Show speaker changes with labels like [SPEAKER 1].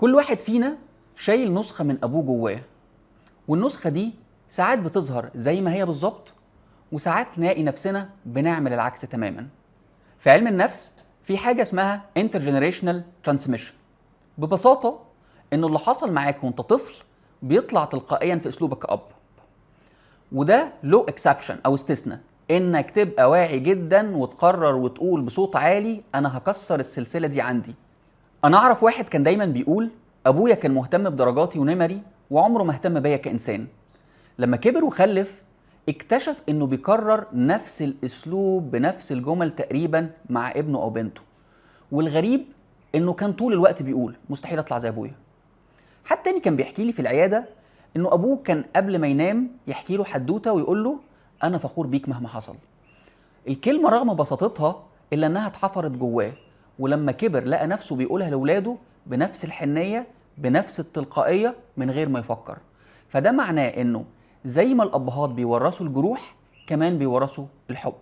[SPEAKER 1] كل واحد فينا شايل نسخة من أبوه جواه، والنسخة دي ساعات بتظهر زي ما هي بالظبط، وساعات نلاقي نفسنا بنعمل العكس تماما. في علم النفس في حاجة اسمها intergenerational transmission. ببساطة إنه اللي حصل معاك وانت طفل بيطلع تلقائيا في أسلوبك كأب، وده له exception أو استثناء، إنك تبقى واعي جدا وتقرر وتقول بصوت عالي أنا هكسر السلسلة دي عندي. أنا أعرف واحد كان دايما بيقول أبويا كان مهتم بدرجاتي ونمري وعمره ما اهتم بيا كإنسان. لما كبر وخلف اكتشف إنه بيكرر نفس الأسلوب بنفس الجمل تقريبا مع ابنه أو بنته، والغريب إنه كان طول الوقت بيقول مستحيل أطلع زي أبويا. حد تاني كان بيحكي لي في العيادة إنه أبوه كان قبل ما ينام يحكي له حدوتة ويقول له أنا فخور بيك مهما حصل. الكلمة رغم بساطتها إلا إنها اتحفرت جواه، ولما كبر لقى نفسه بيقولها لأولاده بنفس الحنية بنفس التلقائية من غير ما يفكر. فده معناه إنه زي ما الأبهات بيورثوا الجروح كمان بيورثوا الحب.